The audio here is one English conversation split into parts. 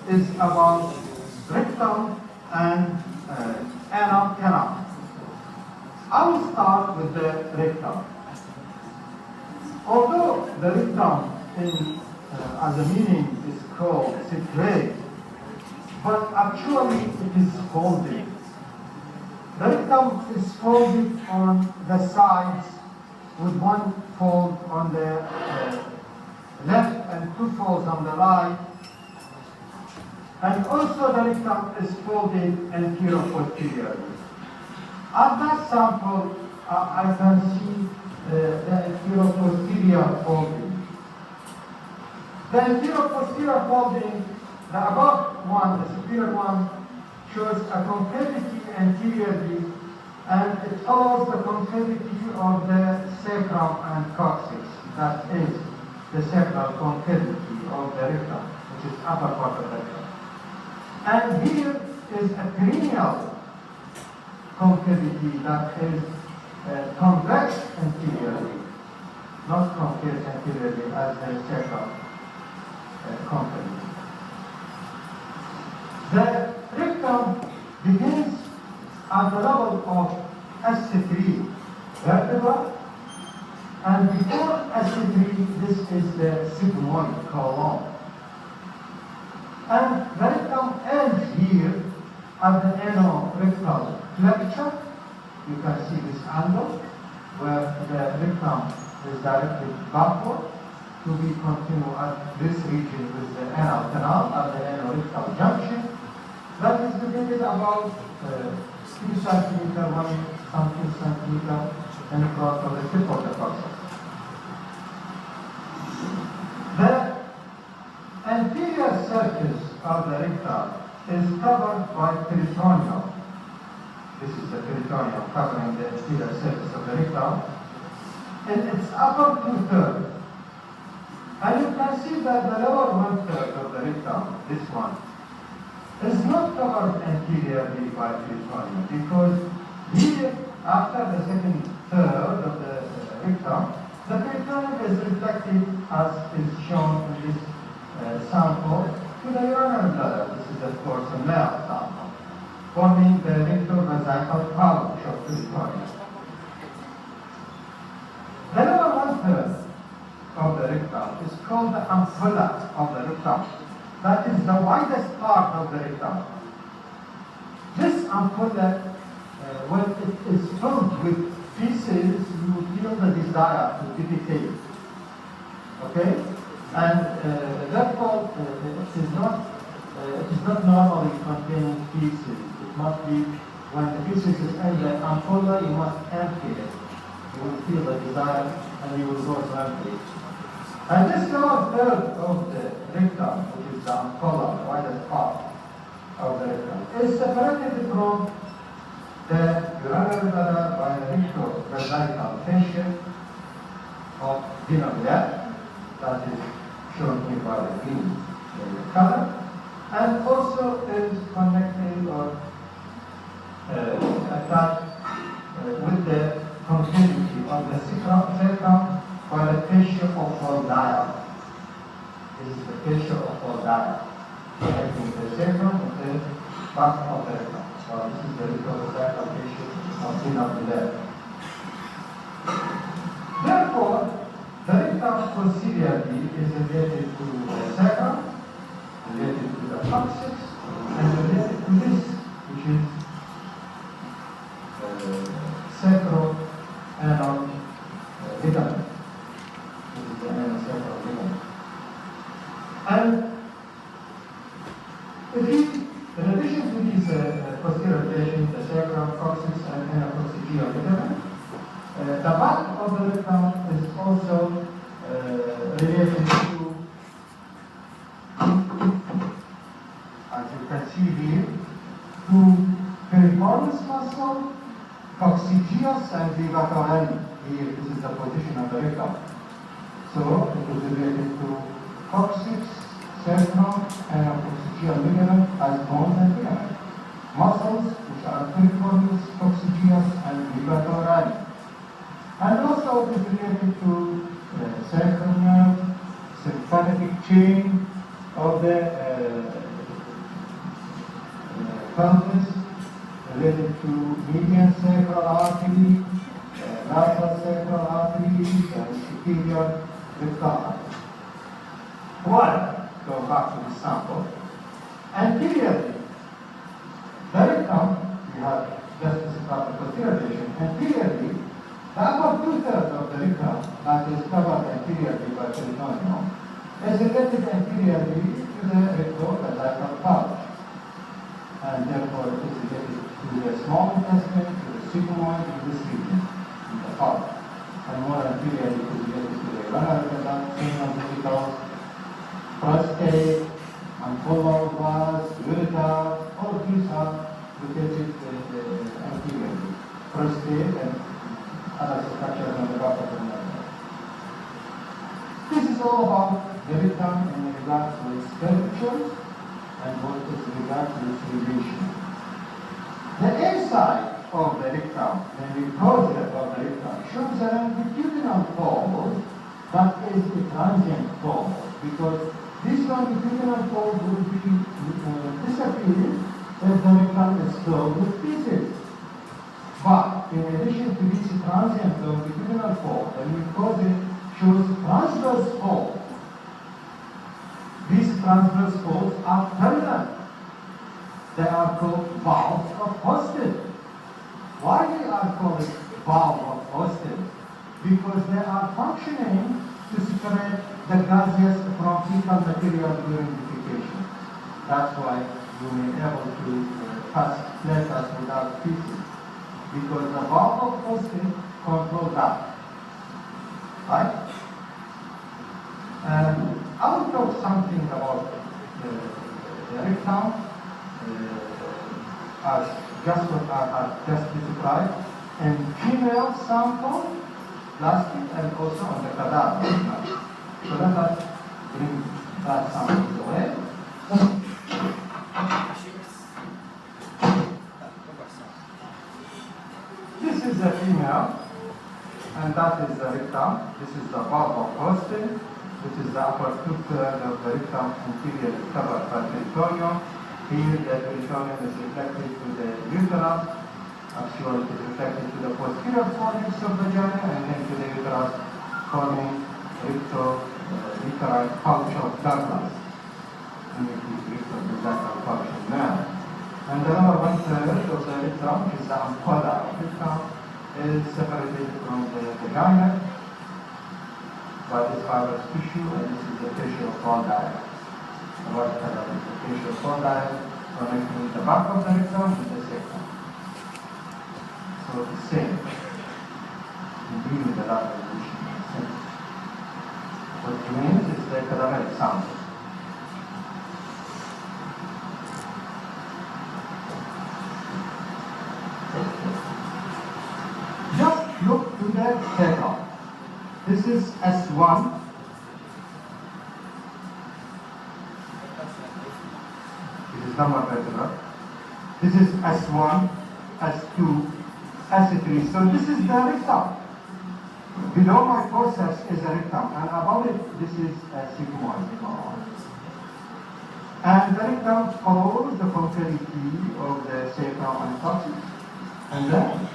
is about rectum and anal canal. I will start with the rectum. Although the rectum as a meaning is called secret, but actually it is folded. The rectum is folded on the sides with one fold on the left and two folds on the right. And also the rectum is folded anterior-posteriorly. At that sample, I can see the anterior-posterior folding. The anterior-posterior folding, the above one, the superior one, shows a concavity anteriorly, and it follows the concavity of the sacrum and coccyx. That is the sacral concavity of the rectum, which is upper part of the rectum. And here is a perineal concavity that is convex anteriorly, not concave anteriorly as the sacral concavity. The rectum begins at the level of SC3 vertebra, and before SC3, this is the sigmoid column. And the rectum ends here at the anorectal flexure. You can see this angle where the rectum is directed backward to be continued at this region with the anal canal at the anorectal junction. That is located about 2 centimeters, 1 something centimeter in front of the tip of the process. The anterior surface of the rectum is covered by peritoneum. This is the peritoneum covering the anterior surface of the rectum in its upper 2/3. And you can see that the lower 1/3 of the rectum, this one, is not covered anteriorly by peritoneum, because here, after the second third of the rectum, the peritoneum is reflected, as is shown in this sample, to the urinary bladder. This is, of course, a male sample, forming the rectovesical pouch of peritoneum. The lower 1/3 of the rectum is called the ampulla of the rectum. That is the widest part of the rectum. This ampulla, when it is filled with feces, you feel the desire to defecate. Okay? And therefore, it is not normally containing feces. It must be, when the feces is in the ampulla, you must empty it. You will feel the desire and you will go to empty it. And this lower third of the rectum, which is the ampulla, the widest part of the rectum, is separated from the urinary bladder by the rectovesical fascia of denominator, that is shown here by the green color, and also is connected or attached with the concavity of the sacrum by the fascia of Foldaya. This is the fascia of Foldaya, connecting the sacrum with the back of the rectum. So this is the rectovesical fascia of denominator. Therefore, the rectum posteriorly is related to the sacrum, related to the coccyx, and related to this, which is sacroanal ligament. This is the anal-sacral ligament. And in addition to these posterior relations, the sacrum, coccyx, and anal-coccygeal ligament, the back of the rectum is also related to, as you can see here, to piriformis muscle, coccygeus, and levatorelli. Here, this is the position of the rectum. So, it is related to coccyx, sacrum, and coccygeal ligament as bones and ligaments. Muscles, which are piriformis, coccygeus, and levatorelli. And also it is related to the sacral nerve, sympathetic chain of the pelvis related to median sacral artery, lateral sacral artery, and superior rectal artery. Well, go back to the sample. Anteriorly, the rectum, we have just described the posterior lesion. Anteriorly, the upper two-thirds of the rectum that is covered anteriorly by peritoneum is related anteriorly to the rectovascular pouch, and therefore it is related to the small intestine, to the sigmoid, in this region, in the pouch, and more anteriorly it is related to the renal duct, seminal vesicles, prostate, ampulla vas, ureter. All of these are located anteriorly. Prostate and other structures on the back of the nerve. This is all about the rectum in regard to its curvatures and what is in regard to its relation. The inside of the rectum, the mucosa of the rectum, shows a longitudinal fold that is a transient fold, because this longitudinal fold will be disappearing if the rectum is filled with feces. But in addition to this transient longitudinal fold, the mucosa shows transverse fold. These transverse folds are permanent. They are called valves of Houston. Why they are called valve of Houston? Because they are functioning to separate the gaseous from fecal material during defecation. That's why you may be able to pass letters without feces, because the valve of Houston controls that. Right? I will talk something about the rectum as just what I have just described in female sample, plastic, and also on the cadaver. So let us bring that sample away. This is the female, and that is the rectum. This is the valve of Houston. This is the upper two-thirds of the rectum anterior covered by peritoneum. Here the peritoneum is reflected to the uterus. Actually, it is reflected to the posterior fornix of the vagina, and then to the uterus, forming recto-uterine pouch of Douglas. And it is recto-uterine pouch now. And the lower one-third of the rectum, which is the ampulla of the rectum, is separated from the vagina by this fibrous tissue, and this is the facial condyle. The right side is the facial condyle connecting the back of the rectum with the sacrum. So the same. Indeed, with the lateral position. What it means is the cadaveric sound. Just look to the sacrum. This is S1. This is number vertebra. This is S1, S2, S3. So this is the rectum. Below my process is the rectum, and above it, this is a sigmoid. And the rectum follows the concavity of the sacrum and coccyx, and then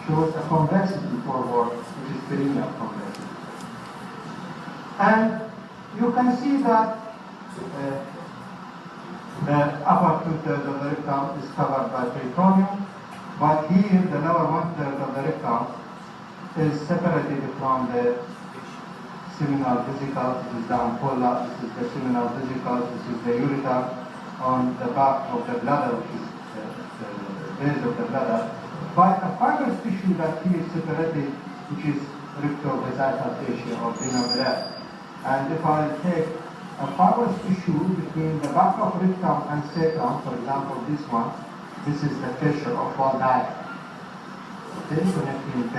shows a convexity forward, which is perineal convexity. And you can see that the upper two-thirds of the rectum is covered by peritoneum, but here the lower one-third of the rectum is separated from the seminal vesicles. This is the ampulla, this is the seminal vesicles, this is the ureter on the back of the bladder, which is the base of the bladder, by a fibrous tissue that here is separated, which is rectovascular fascia or vena. And if I take a fibrous tissue between the back of rectum and sacrum, for example this one, this is the fissure of Waldeck, okay, connecting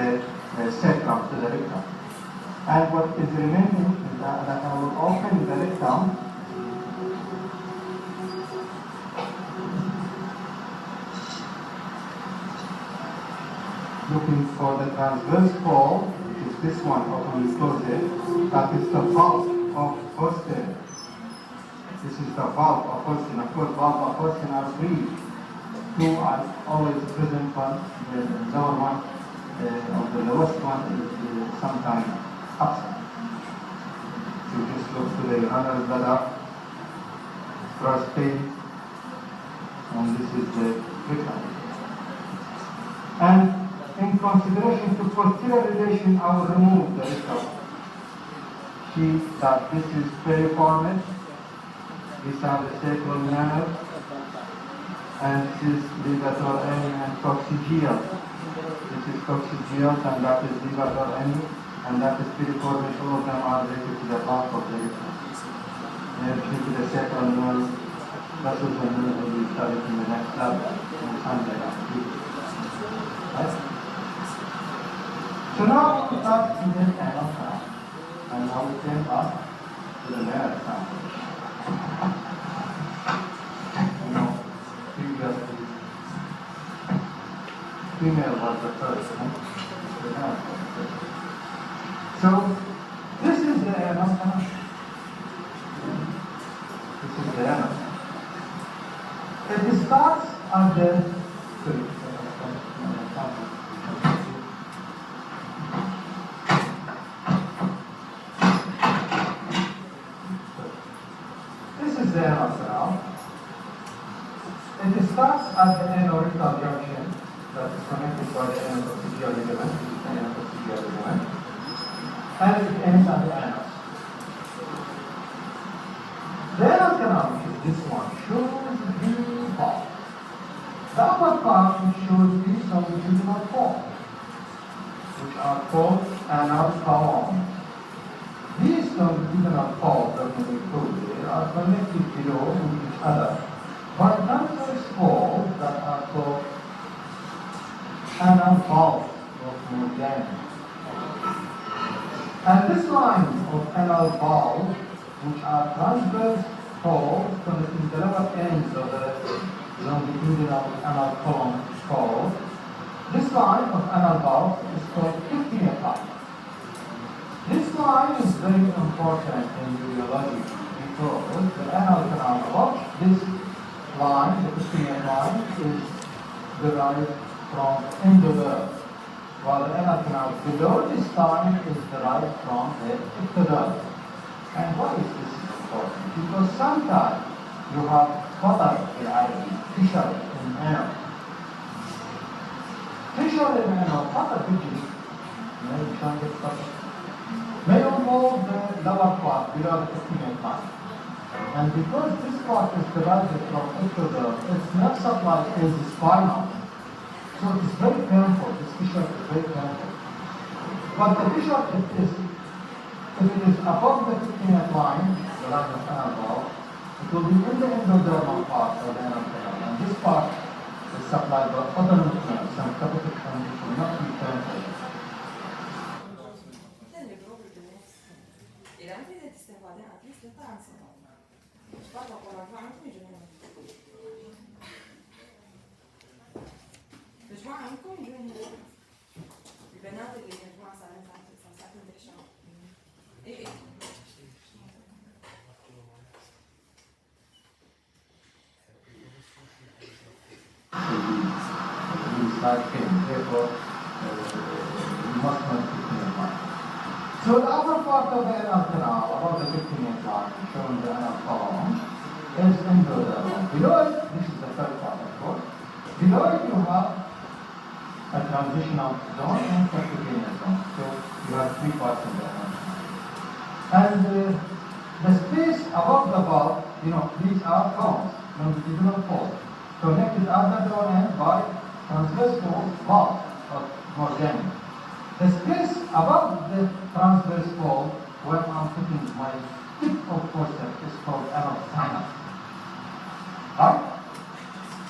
the sacrum to the rectum. And what is remaining is that I will open the rectum looking for the transverse fold, which is this one of mucosa, that is the valve of Houston. This is the valve of Houston. Of course, valve of Houston are three. two are always present one, the lower one or the lowest one is sometimes absent. You just look to the runner's ladder, first page, and this is the victim. And in consideration to posterior relation, I will remove the rectum. See that this is piriformis, these are the sacral nerve, and this is levator ani and coccygeal. This is coccygeal and that is levator ani, and that is piriformis. All of them are related to the back of the rectum. They are related to the sacral nerve. That is the nerve that we studied in the next level, on Sunday after. Right? So now we start to get anal sound, and now we came up to the male sound. You know, previously, female was the first, the male was the first. So this is the anal sound. This is the anal sound. It starts at the the anal canal. It starts at the anorectal junction that is connected by the anal-coccygeal ligament, and it ends at the anus. The anal canal, which is this one, shows the part. The upper part which shows these longitudinal folds, which are called anal columns. These longitudinal folds that we include are connected below with each other by transverse folds that are called anal valves of Morgan. And this line of anal valves, which are transverse folds connecting the lower ends of the longitudinal anal column fold, this line of anal valves is called 15th line. This line is very important in urology because the anal canal above this line, the 15th line, is derived from endoderm, while the anal canal below this line is derived from the ectoderm. And why is this important? Because sometimes you have fissure in anal. Fissure in anal, fissure may involve the lower part below the 15th line. And because this part is derived from ectoderm, its nerve supply is spinal. So it's very painful. This fissure is very painful. But the fissure if it is above the 15th line, the line of anal valve, it will be in the endodermal part of the anal canal. And this part is supplied by other nutrients and capital which will not be painful. مجموعة عندكم البنات اللي مجموعة ساعتين بيحشروا ايه So the upper part of the anal canal, above the 15th line, showing the anal column, is endodermal. Below it, this is the third part of course. Below it you have a transitional zone and percutaneous zone. So you have three parts of the anal canal. And the space above the valve, these are cones, longitudinal folds, connected at the lower end by transverse valve of Morgani. The space above the transverse fold, where I'm putting my tip of forceps, is called anal sinus. Right?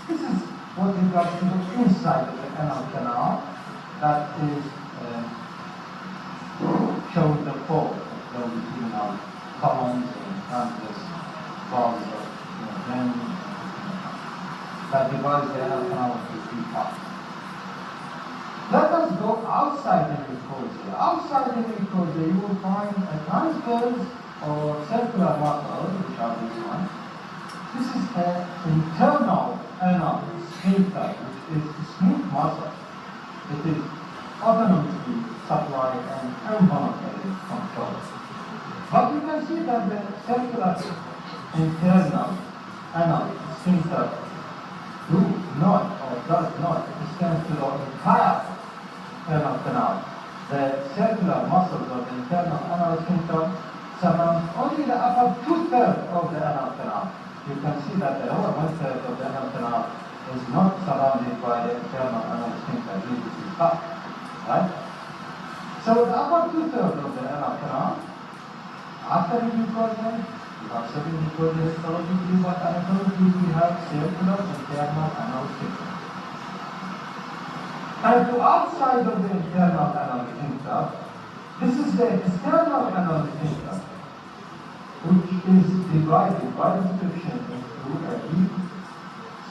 This is what regards to the inside of the anal canal that is showing the fold of longitudinal columns and transverse valves of that divides the anal canal into three parts. Let us go outside the mucosa. Outside the mucosa, you will find a transverse or circular muscle, which are these ones. This is an internal anal sphincter, which is a smooth muscle. It is autonomously supplied and involuntarily controlled. But you can see that the circular internal anal sphincter do not or does not extend to the entire anal canal. The circular muscles of the internal anal sphincter surround only the upper two-thirds of the anal canal. You can see that the lower one-third of the anal canal is not surrounded by the internal anal sphincter. This is up, right? So the upper two-thirds of the anal canal, after mucosa, you have certain mucosa histologically, but anatomically we have circular internal anal sphincter. And to outside of the internal anal sphincter, this is the external anal sphincter, which is divided by description into a deep,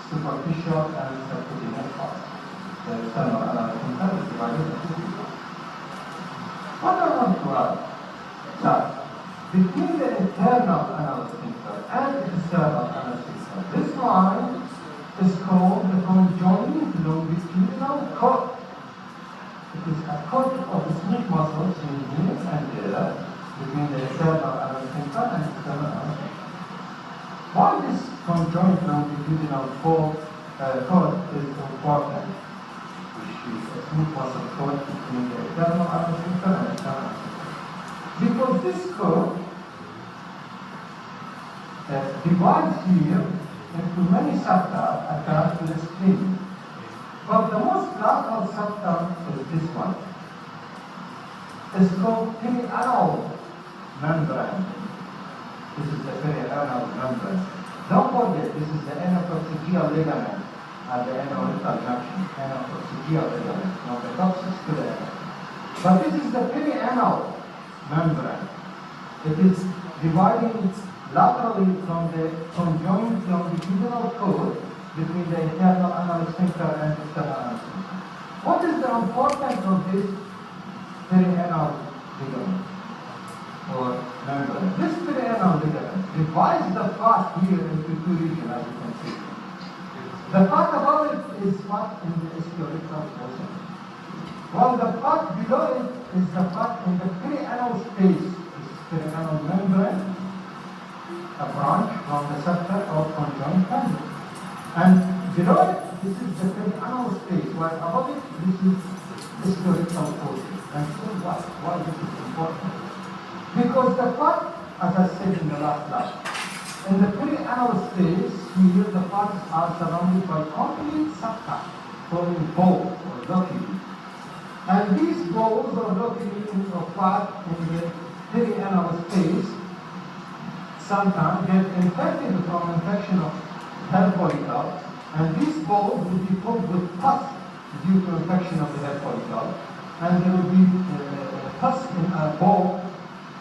superficial, and subcutaneous part. The external anal sphincter is divided into two parts. What I want to add is that between the internal anal sphincter and the external anal sphincter, this line is called the conjoined longitudinal cord. It is a cord of the smooth muscles in here and there between the internal anal sphincter and external anal sphincter. Why this conjoined longitudinal cord is important, which is a smooth muscle cord between the internal anal sphincter and external anal sphincter? Because this cord divides here into many septa attached to the spleen. But the most lateral septum is this one. It's called perianal membrane. This is the perianal membrane. Don't forget, this is the anacoccygeal ligament at the anorectal junction. Anacoccygeal ligament, from the coccyx to the anus. But this is the perianal membrane. It is dividing laterally from the conjoined longitudinal cord between the internal anal sphincter and external anal sphincter. What is the importance of this perianal ligament or membrane? This perianal ligament divides the part here into two regions, as you can see. The part above it is part in the ischiorictal fossa, while the part below it is the part in the perianal space. This is perianal membrane, a branch from the septa or conjoined membrane. And below it, this is the perianal space, while above it, this is ischiorictal fossa. And so why this is important? Because the part, as I said in the last class, in the perianal space, here the parts are surrounded by complete septa, forming balls or loculi. And these balls or loculi or part in the perianal space sometimes get infected from infection of hair follicle, and these balls will be filled with pus due to infection of the hair follicle, and there will be pus in a ball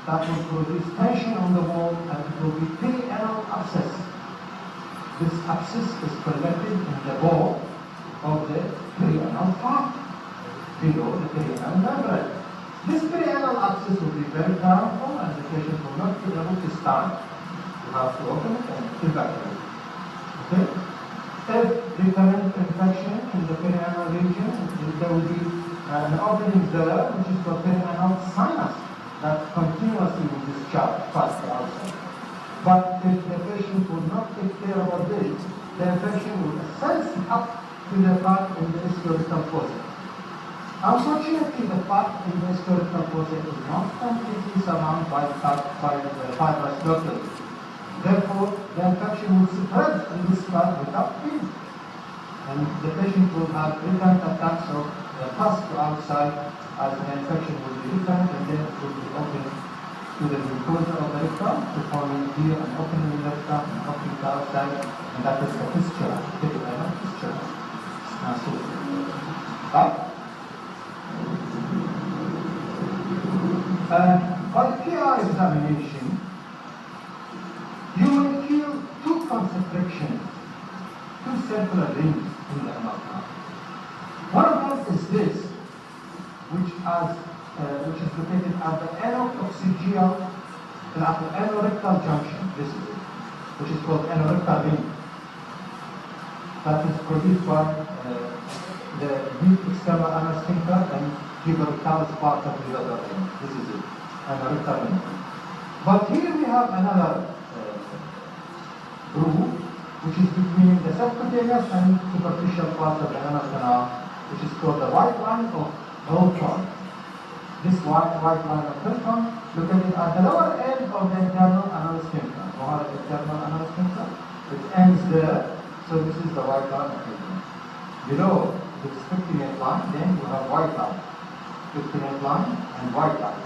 that will produce tension on the wall, and it will be perianal abscess. This abscess is collected in the ball of the perianal part below the perianal membrane. This perianal abscess will be very powerful, and the patient will not be able to stand. You have to open it and evacuate. Okay? If recurrent infection in the perianal region, there will be an opening there, which is called perianal sinus, that continuously will discharge past the outside. But if the patient will not take care about this, the infection will ascend up to the part in the ischiorictal fossa. Unfortunately, the part in the ischiorictal fossa is not completely surrounded by the fibrous locule. Therefore, the infection will spread in this part without pain. And the patient will have recurrent attacks of pus to outside, as the infection will be recurrent, and then it will be open to the mucosa of the rectum, to forming here an opening in the rectum and opening to outside, and that is the fistula, perianal fistula. Right? By PI examination, you will feel two concentrations, two circular rings in the anal canal. One of them is this, which is located at the anococcygeal, at the anorectal junction. This is it, which is called anorectal ring. that is produced by the deep external anal sphincter and tuberculous part of the other end. This is it, and a rectal vein. But here we have another groove, which is between the subcutaneous and superficial part of the anal canal, which is called the white line of Hilton. This white line of Hilton, look at it at the lower end of the internal anal sphincter. The internal anal sphincter, it ends there, so this is the white line of Hilton. Below the sphincter line, then you have white line, sphincter line and white line.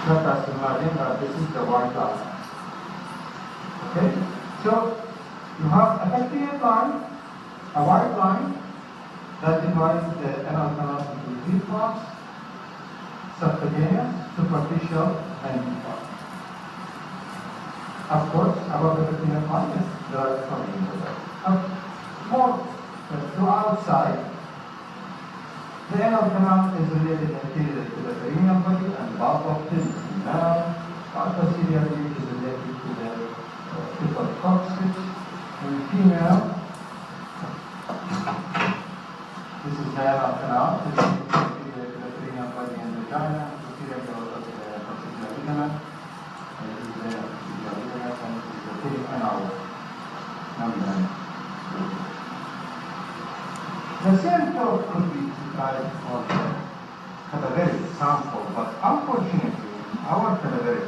Let us imagine that this is the white line. Okay? So you have a sphincter line, a white line that divides the anal canal into three parts: subcutaneous, superficial, and deep part. Of course, above the sphincter line is the right. More to outside, the anal canal is related anterior to the perineal body and bulb of the male. Posteriorly is related to the pupil coccyx. In female, this is the anal canal. This is anterior to the perineal body and vagina. Posterior to the coccygeal ligament. And this is the coccygeal ligament, and this is the thin anal membrane. The same thought could be tried for the cadaveric sample, but unfortunately, in our cadaveric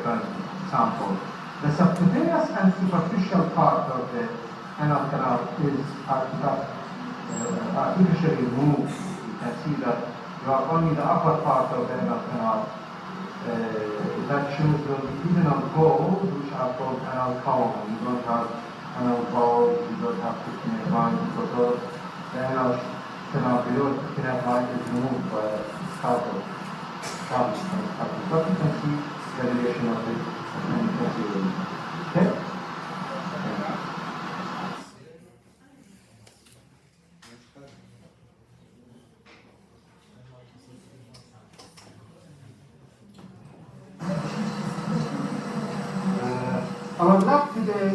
sample, the subcutaneous and superficial part of the anal canal is artificially removed. You can see that you have only the upper part of the anal canal that shows the longitudinal balls, which are called anal column. You don't have anal balls, you don't have sphincter line, because the anal canal below the sphincter line is removed by scalpel. But you can see the relation of it, and you can see it. Okay? Our lab today